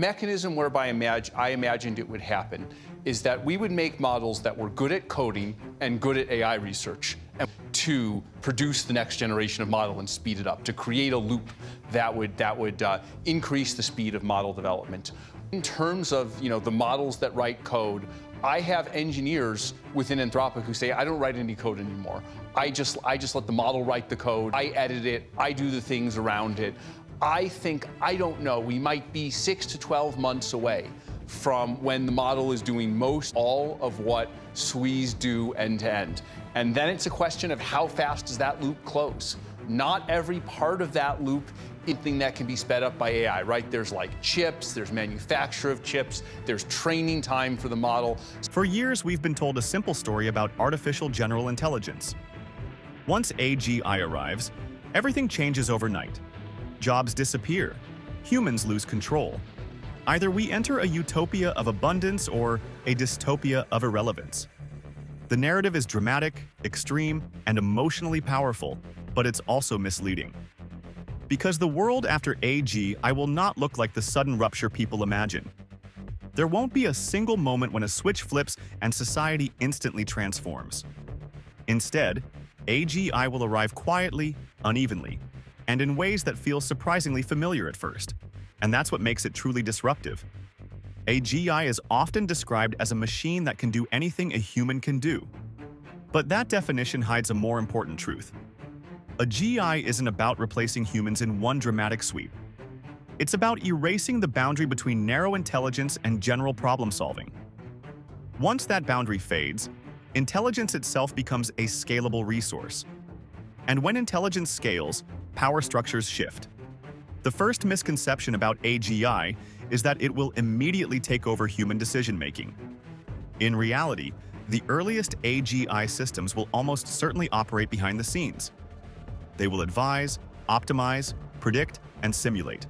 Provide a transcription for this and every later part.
Mechanism whereby I imagined it would happen is that we would make models that were good at coding and good at AI research, and to produce the next generation of model and speed it up, to create a loop that would increase the speed of model development. In terms of the models that write code, I have engineers within Anthropic who say, I don't write any code anymore. I just let the model write the code. I edit it. I do the things around it. I don't know, we might be 6 to 12 months away from when the model is doing most all of what SWEs do end to end. And then it's a question of how fast does that loop close? Not every part of that loop is something that can be sped up by AI, right? There's like chips, there's manufacture of chips, there's training time for the model. For years, we've been told a simple story about artificial general intelligence. Once AGI arrives, everything changes overnight. Jobs disappear. Humans lose control. Either we enter a utopia of abundance or a dystopia of irrelevance. The narrative is dramatic, extreme, and emotionally powerful, but it's also misleading. Because the world after AGI will not look like the sudden rupture people imagine. There won't be a single moment when a switch flips and society instantly transforms. Instead, AGI will arrive quietly, unevenly, and in ways that feel surprisingly familiar at first. And that's what makes it truly disruptive. AGI is often described as a machine that can do anything a human can do. But that definition hides a more important truth. A GI isn't about replacing humans in one dramatic sweep. It's about erasing the boundary between narrow intelligence and general problem solving. Once that boundary fades, intelligence itself becomes a scalable resource. And when intelligence scales, power structures shift. The first misconception about AGI is that it will immediately take over human decision-making. In reality, the earliest AGI systems will almost certainly operate behind the scenes. They will advise, optimize, predict, and simulate.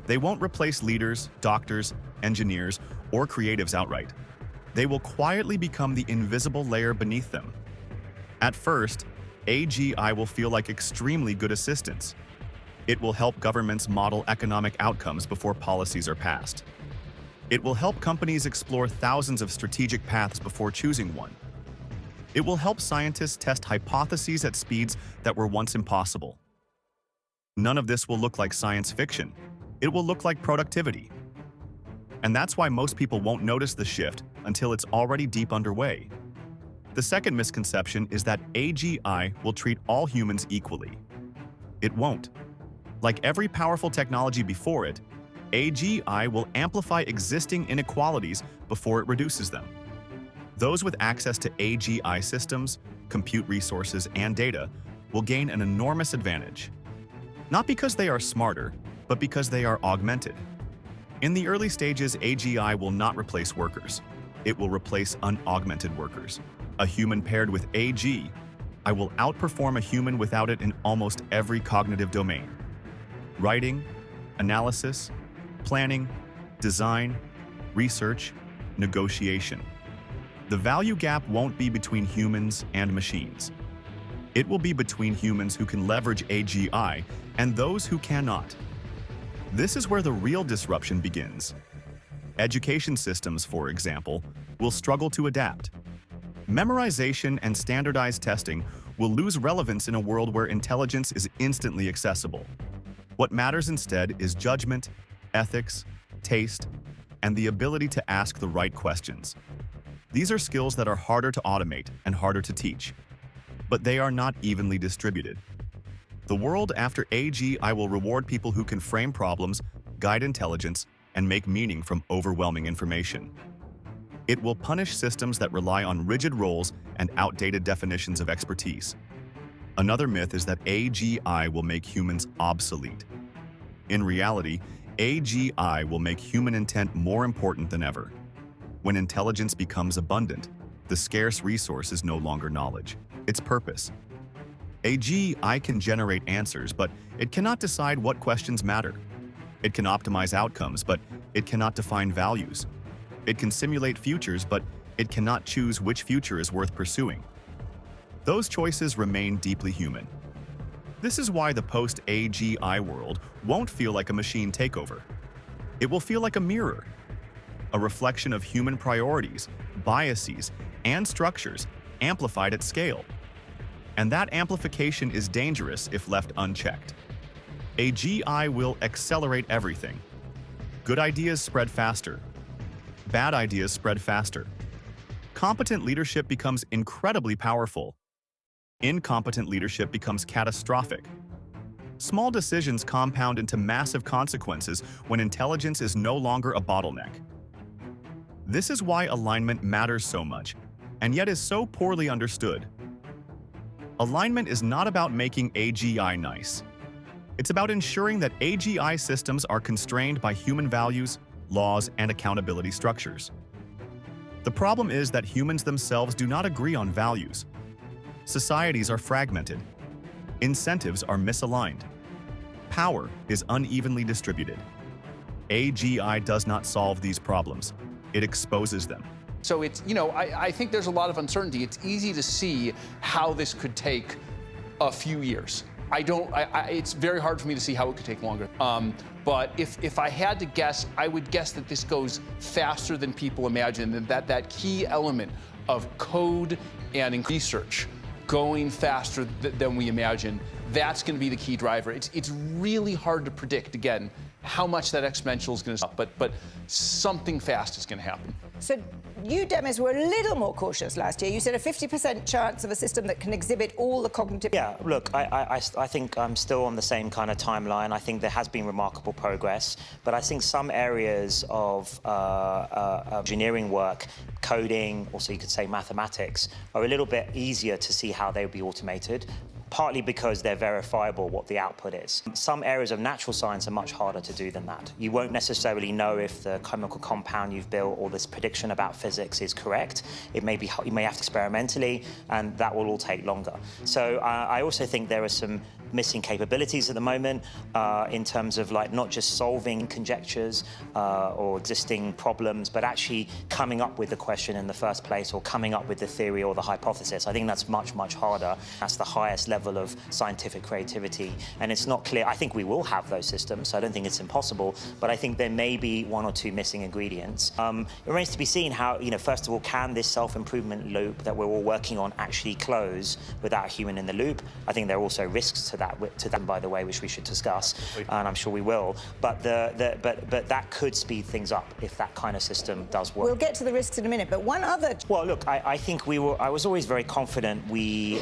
They won't replace leaders, doctors, engineers, or creatives outright. They will quietly become the invisible layer beneath them. At first, AGI will feel like extremely good assistance. It will help governments model economic outcomes before policies are passed. It will help companies explore thousands of strategic paths before choosing one. It will help scientists test hypotheses at speeds that were once impossible. None of this will look like science fiction. It will look like productivity. And that's why most people won't notice the shift until it's already deep underway. The second misconception is that AGI will treat all humans equally. It won't. Like every powerful technology before it, AGI will amplify existing inequalities before it reduces them. Those with access to AGI systems, compute resources, and data will gain an enormous advantage. Not because they are smarter, but because they are augmented. In the early stages, AGI will not replace workers. It will replace unaugmented workers. A human paired with AGI will outperform a human without it in almost every cognitive domain. Writing, analysis, planning, design, research, negotiation. The value gap won't be between humans and machines. It will be between humans who can leverage AGI and those who cannot. This is where the real disruption begins. Education systems, for example, will struggle to adapt. Memorization and standardized testing will lose relevance in a world where intelligence is instantly accessible. What matters instead is judgment, ethics, taste, and the ability to ask the right questions. These are skills that are harder to automate and harder to teach, but they are not evenly distributed. The world after AGI will reward people who can frame problems, guide intelligence, and make meaning from overwhelming information. It will punish systems that rely on rigid roles and outdated definitions of expertise. Another myth is that AGI will make humans obsolete. In reality, AGI will make human intent more important than ever. When intelligence becomes abundant, the scarce resource is no longer knowledge, it's purpose. AGI can generate answers, but it cannot decide what questions matter. It can optimize outcomes, but it cannot define values. It can simulate futures, but it cannot choose which future is worth pursuing. Those choices remain deeply human. This is why the post-AGI world won't feel like a machine takeover. It will feel like a mirror, a reflection of human priorities, biases, and structures amplified at scale. And that amplification is dangerous if left unchecked. AGI will accelerate everything. Good ideas spread faster. Bad ideas spread faster. Competent leadership becomes incredibly powerful. Incompetent leadership becomes catastrophic. Small decisions compound into massive consequences when intelligence is no longer a bottleneck. This is why alignment matters so much, and yet is so poorly understood. Alignment is not about making AGI nice. It's about ensuring that AGI systems are constrained by human values, laws, and accountability structures. The problem is that humans themselves do not agree on values. Societies are fragmented. Incentives are misaligned. Power is unevenly distributed. AGI does not solve these problems. It exposes them. So it's, I think there's a lot of uncertainty. It's easy to see how this could take a few years. It's very hard for me to see how it could take longer. But if I had to guess, I would guess that this goes faster than people imagine, and that key element of code and research going faster than we imagine, that's going to be the key driver. It's really hard to predict, again, how much that exponential is going to stop, but something fast is going to happen. So you, Demis, were a little more cautious last year. You said a 50% chance of a system that can exhibit all the cognitive... Yeah, look, I think I'm still on the same kind of timeline. I think there has been remarkable progress, but I think some areas of engineering work, coding, also you could say mathematics, are a little bit easier to see how they would be automated, partly because they're verifiable what the output is. Some areas of natural science are much harder to do than that. You won't necessarily know if the chemical compound you've built or this prediction about physics is correct. You may have to experimentally, and that will all take longer. So I also think there are some missing capabilities at the moment in terms of not just solving conjectures or existing problems, but actually coming up with the question in the first place or coming up with the theory or the hypothesis. I think that's much, much harder. That's the highest level of scientific creativity, and it's not clear. I think we will have those systems, so I don't think it's impossible, but I think there may be one or two missing ingredients. It remains to be seen how, first of all, can this self-improvement loop that we're all working on actually close without a human in the loop? I think there are also risks to that, by the way, which we should discuss, and I'm sure we will. But but that could speed things up if that kind of system does work. We'll get to the risks in a minute, but one other... Well, look, I think I was always very confident we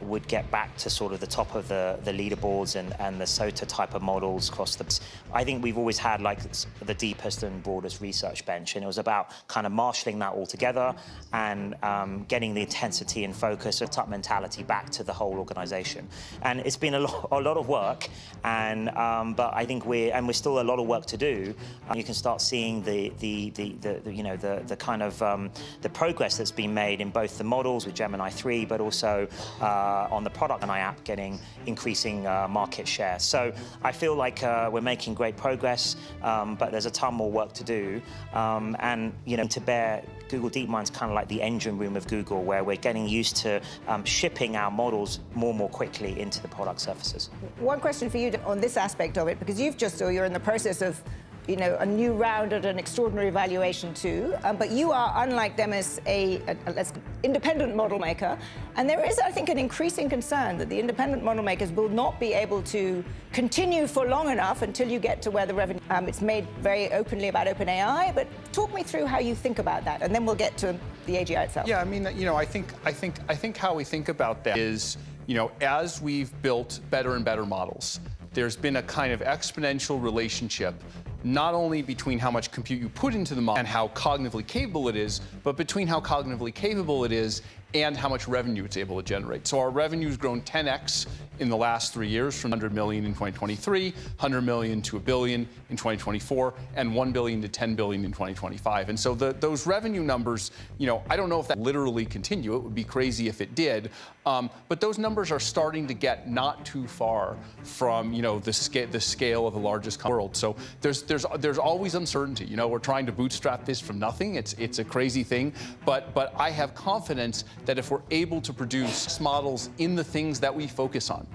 would get back to sort of the top of the leaderboards and the SOTA type of models across the... I think we've always had the deepest and broadest research bench, and it was about kind of marshalling that all together and getting the intensity and focus of top mentality back to the whole organization. And it's been a lot of work, and but I think we're still a lot of work to do. You can start seeing the kind of the progress that's been made in both the models with Gemini 3, but also on the product and app getting increasing market share. So I feel like we're making great progress, but there's a ton more work to do. And to bear, Google DeepMind's kind of like the engine room of Google, where we're getting used to shipping our models more quickly into the product surfaces. One question for you on this aspect of it, because you're in the process of a new round at an extraordinary valuation too, but you are, unlike Demis, an independent model maker, and there is, I think, an increasing concern that the independent model makers will not be able to continue for long enough until you get to where the revenue... it's made very openly about OpenAI, but talk me through how you think about that, and then we'll get to the AGI itself. Yeah, I mean, I think how we think about that is, as we've built better and better models, there's been a kind of exponential relationship, not only between how much compute you put into the model and how cognitively capable it is, but between how cognitively capable it is and how much revenue it's able to generate. So our revenue's grown 10x in the last 3 years, from 100 million in 2023, 100 million to $1 billion in 2024, and 1 billion to 10 billion in 2025. And so those revenue numbers, I don't know if that literally continue. It would be crazy if it did. But those numbers are starting to get not too far from, the scale of the largest company in the world. So there's always uncertainty. We're trying to bootstrap this from nothing. It's a crazy thing. But I have confidence that if we're able to produce models in the things that we focus on,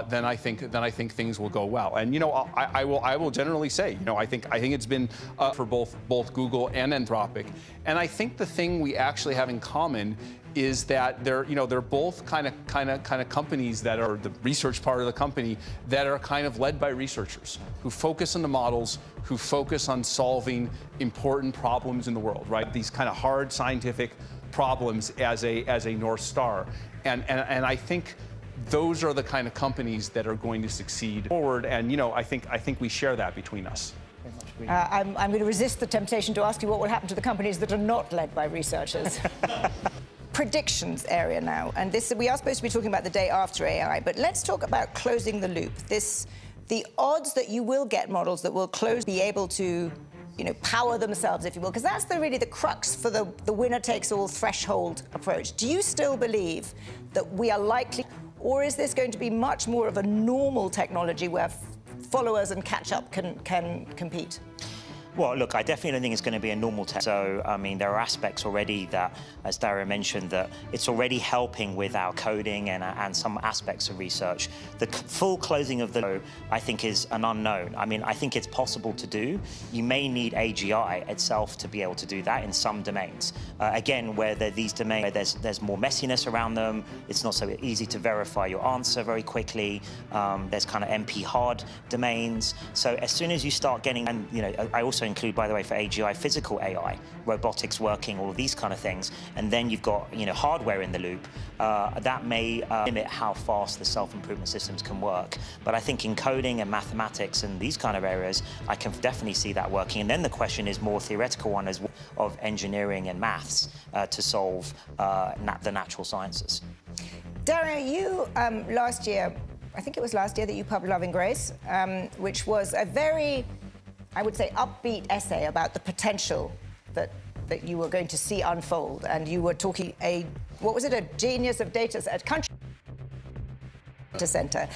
then I think things will go well. And I will generally say, I think it's been for both Google and Anthropic. And I think the thing we actually have in common is that they're both kind of companies that are the research part of the company that are kind of led by researchers who focus on the models, who focus on solving important problems in the world, right? These kind of hard scientific problems as a North Star. And I think those are the kind of companies that are going to succeed forward. And I think we share that between us. I'm going to resist the temptation to ask you what will happen to the companies that are not led by researchers. Predictions area now, and we are supposed to be talking about the day after AI, but let's talk about closing the loop. The odds that you will get models that will be able to, power themselves, if you will, because that's really the crux for the winner-takes-all threshold approach. Do you still believe that we are likely, or is this going to be much more of a normal technology where followers and catch-up can compete? Well, look, I definitely don't think it's going to be a normal test. So, I mean, there are aspects already that, as Dario mentioned, that it's already helping with our coding and some aspects of research. The full closing of the loop, I think, is an unknown. I mean, I think it's possible to do. You may need AGI itself to be able to do that in some domains. Again, where these domains, where there's more messiness around them, it's not so easy to verify your answer very quickly. There's kind of NP hard domains. So as soon as you start getting, and I also include, by the way, for AGI, physical AI, robotics working, all of these kind of things, and then you've got hardware in the loop, that may limit how fast the self-improvement systems can work. But I think in coding and mathematics and these kind of areas, I can definitely see that working. And then the question is more theoretical one as well, of engineering and maths to solve the natural sciences. Dario, you last year, I think it was last year that you published Loving Grace, which was a very, I would say, upbeat essay about the potential that you were going to see unfold. And you were talking a genius of data at country data center.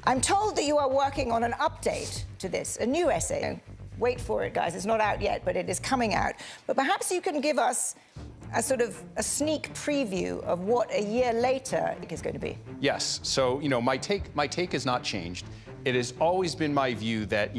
I'm told that you are working on an update to this, a new essay. Wait for it, guys. It's not out yet, but it is coming out. But perhaps you can give us a sort of a sneak preview of what a year later is going to be. Yes. So, my take has not changed. It has always been my view that,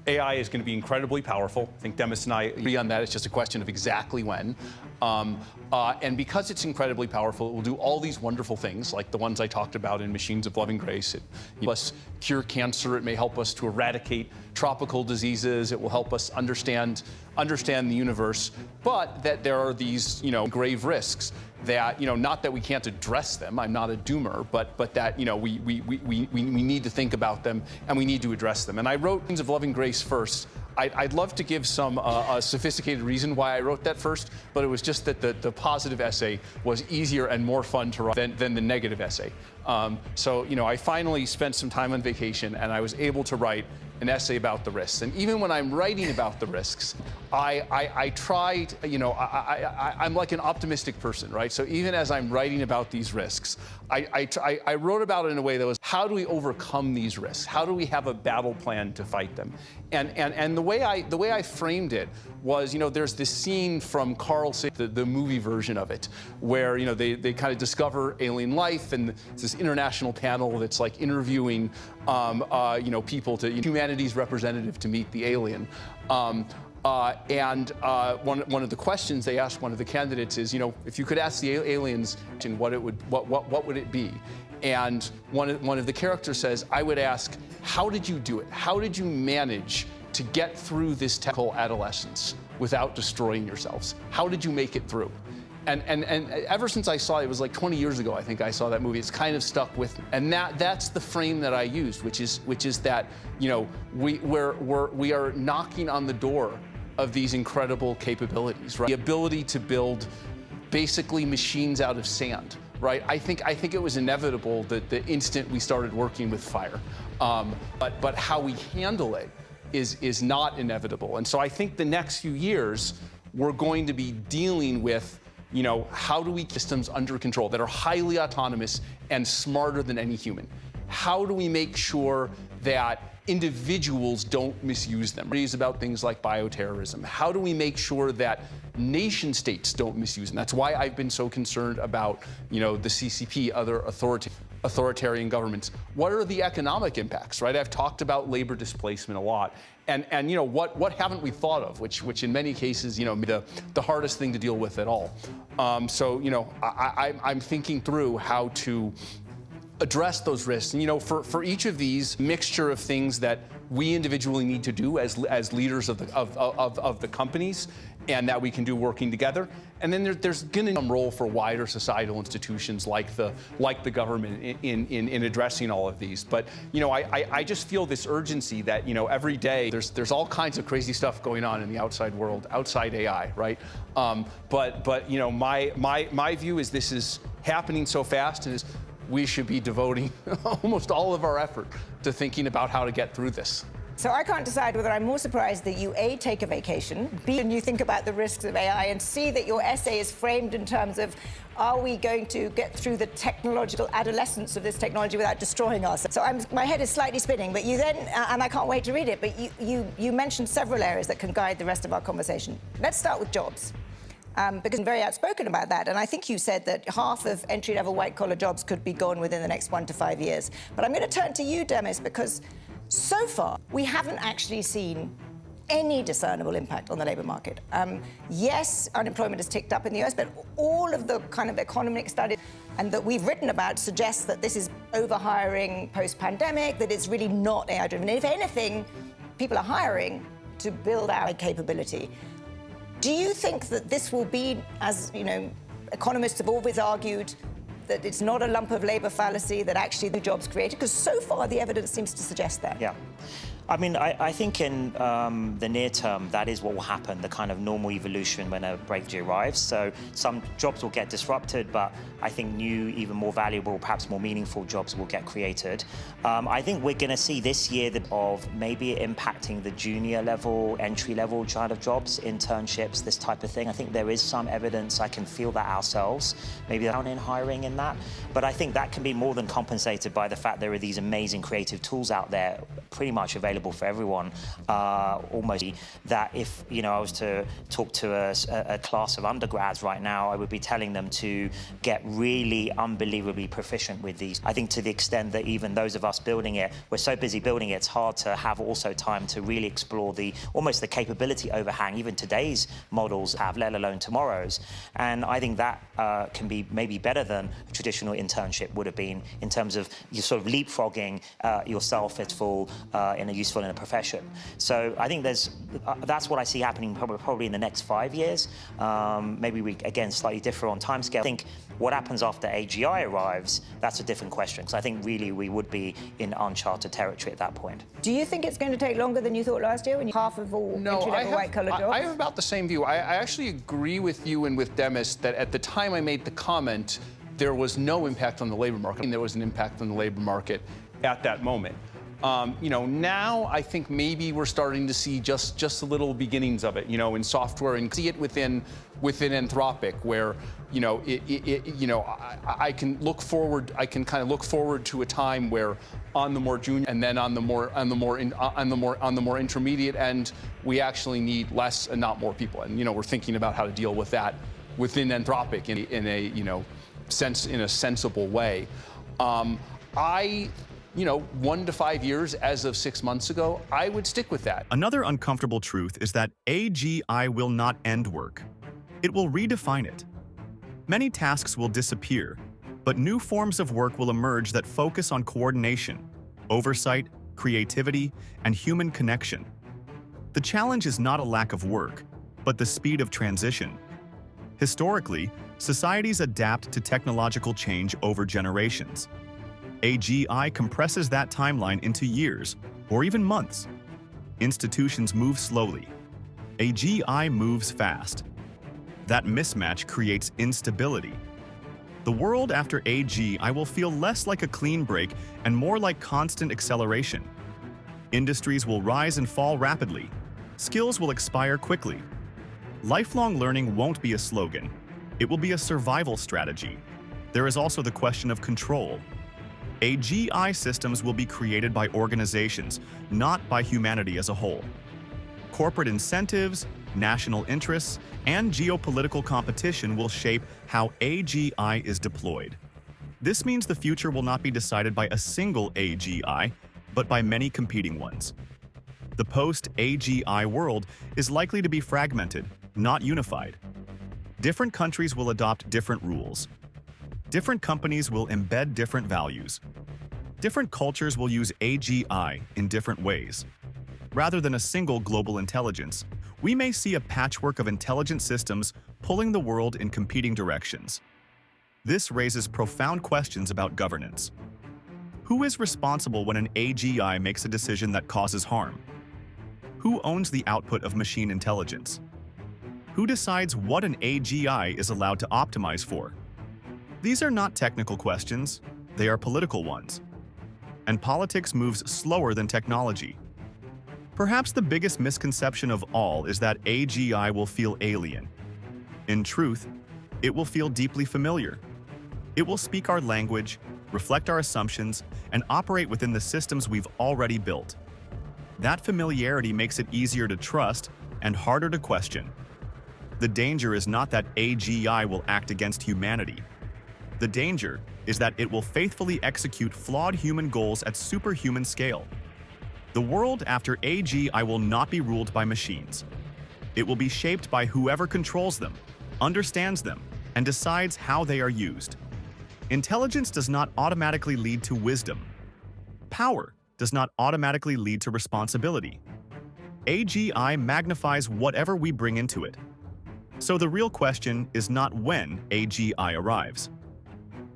AI is going to be incredibly powerful. I think Demis and I agree on that. It's just a question of exactly when. And because it's incredibly powerful, it will do all these wonderful things, like the ones I talked about in Machines of Loving Grace. It will help us cure cancer. It may help us to eradicate tropical diseases. It will help us understand the universe. But that there are these, grave risks that, not that we can't address them. I'm not a doomer, but that, we need to think about them and we need to address them. And I wrote Machines of Loving Grace first. I'd love to give some a sophisticated reason why I wrote that first, but it was just that the positive essay was easier and more fun to write than the negative essay. So, I finally spent some time on vacation and I was able to write an essay about the risks. And even when I'm writing about the risks, I tried, I'm like an optimistic person, right? So even as I'm writing about these risks, I wrote about it in a way that was, how do we overcome these risks? How do we have a battle plan to fight them? And the way I framed it was, there's this scene from Carl Sagan, the movie version of it, where they kind of discover alien life, and it's this international panel that's like interviewing people, to humanity's representative to meet the alien. One of the questions they asked one of the candidates is, if you could ask the aliens what would it be? And one of the characters says, I would ask, how did you do it? How did you manage to get through this technical adolescence without destroying yourselves? How did you make it through? And ever since I saw it, it was like 20 years ago, I think I saw that movie. It's kind of stuck with me. And that's the frame that I used, which is that we are knocking on the door of these incredible capabilities, right? The ability to build basically machines out of sand, right? I think it was inevitable that the instant we started working with fire, but how we handle it is not inevitable. And so I think the next few years we're going to be dealing with, how do we get systems under control that are highly autonomous and smarter than any human? How do we make sure that individuals don't misuse them? It's about things like bioterrorism. How do we make sure that nation states don't misuse them? That's why I've been so concerned about, the CCP, other authorities. authoritarian governments. What are the economic impacts, right? I've talked about labor displacement a lot. And you know, what haven't we thought of, which in many cases, you know, the hardest thing to deal with at all. So, you know, I'm thinking through how to address those risks. And, you know, for each of these mixture of things that we individually need to do as leaders of the companies, and that we can do working together. And then there's going to be some role for wider societal institutions like the government in addressing all of these. But you know, I just feel this urgency that, you know, every day there's all kinds of crazy stuff going on in the outside world, outside AI, right? But you know, my view is this is happening so fast, and we should be devoting almost all of our effort to thinking about how to get through this. So I can't decide whether I'm more surprised that you, A, take a vacation, B, and you think about the risks of AI, and C, that your essay is framed in terms of, are we going to get through the technological adolescence of this technology without destroying us? So my head is slightly spinning, but you then, and I can't wait to read it, but you mentioned several areas that can guide the rest of our conversation. Let's start with jobs. Because I'm very outspoken about that. And I think you said that half of entry-level white-collar jobs could be gone within the next 1 to 5 years. But I'm going to turn to you, Demis, because so far we haven't actually seen any discernible impact on the labour market. Yes, unemployment has ticked up in the US, but all of the kind of economic studies and that we've written about suggests that this is overhiring post-pandemic, that it's really not AI-driven. And if anything, people are hiring to build our capability. Do you think that this will be, as you know, economists have always argued, that it's not a lump of labour fallacy, that actually the jobs created? Because so far the evidence seems to suggest that. Yeah. I mean, I think in the near term, that is what will happen, the kind of normal evolution when a breakthrough arrives. So some jobs will get disrupted, but I think new, even more valuable, perhaps more meaningful jobs will get created. I think we're going to see this year of maybe impacting the junior level, entry level kind of jobs, internships, this type of thing. I think there is some evidence, I can feel that ourselves, maybe down in hiring in that. But I think that can be more than compensated by the fact there are these amazing creative tools out there, pretty much available for everyone, almost, that if, you know, I was to talk to a class of undergrads right now, I would be telling them to get really unbelievably proficient with these. I think to the extent that even those of us building it, we're so busy building it, it's hard to have also time to really explore almost the capability overhang even today's models have, let alone tomorrow's. And I think that can be maybe better than a traditional internship would have been in terms of you sort of leapfrogging yourself at full in a useful in a profession. So I think that's what I see happening probably in the next 5 years. Maybe we, again, slightly differ on timescale. I think what happens after AGI arrives, that's a different question, because I think really we would be in uncharted territory at that point. Do you think it's going to take longer than you thought last year when half of all entry-level white-collar jobs? I have about the same view. I actually agree with you and with Demis that at the time I made the comment, there was no impact on the labor market. There was an impact on the labor market at that moment. You know, now I think maybe we're starting to see just the little beginnings of it, you know, in software, and see it within Anthropic, where, you know, I can look forward. I can kind of look forward to a time where, on the more junior and then on the more intermediate end, we actually need less and not more people. And you know, we're thinking about how to deal with that within Anthropic in a you know in a sensible way. You know, 1 to 5 years as of 6 months ago, I would stick with that. Another uncomfortable truth is that AGI will not end work. It will redefine it. Many tasks will disappear, but new forms of work will emerge that focus on coordination, oversight, creativity, and human connection. The challenge is not a lack of work, but the speed of transition. Historically, societies adapt to technological change over generations. AGI compresses that timeline into years, or even months. Institutions move slowly. AGI moves fast. That mismatch creates instability. The world after AGI will feel less like a clean break and more like constant acceleration. Industries will rise and fall rapidly. Skills will expire quickly. Lifelong learning won't be a slogan. It will be a survival strategy. There is also the question of control. AGI systems will be created by organizations, not by humanity as a whole. Corporate incentives, national interests, and geopolitical competition will shape how AGI is deployed. This means the future will not be decided by a single AGI, but by many competing ones. The post-AGI world is likely to be fragmented, not unified. Different countries will adopt different rules. Different companies will embed different values. Different cultures will use AGI in different ways. Rather than a single global intelligence, we may see a patchwork of intelligent systems pulling the world in competing directions. This raises profound questions about governance. Who is responsible when an AGI makes a decision that causes harm? Who owns the output of machine intelligence? Who decides what an AGI is allowed to optimize for? These are not technical questions, they are political ones. And politics moves slower than technology. Perhaps the biggest misconception of all is that AGI will feel alien. In truth, it will feel deeply familiar. It will speak our language, reflect our assumptions, and operate within the systems we've already built. That familiarity makes it easier to trust and harder to question. The danger is not that AGI will act against humanity. The danger is that it will faithfully execute flawed human goals at superhuman scale. The world after AGI will not be ruled by machines. It will be shaped by whoever controls them, understands them, and decides how they are used. Intelligence does not automatically lead to wisdom. Power does not automatically lead to responsibility. AGI magnifies whatever we bring into it. So the real question is not when AGI arrives.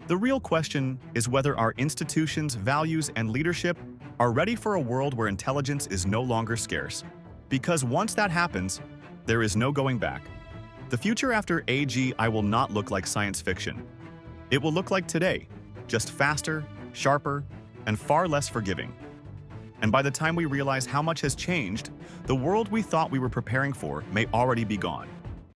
The real question is whether our institutions, values, and leadership are ready for a world where intelligence is no longer scarce. Because once that happens, there is no going back. The future after AGI will not look like science fiction. It will look like today, just faster, sharper, and far less forgiving. And by the time we realize how much has changed, the world we thought we were preparing for may already be gone.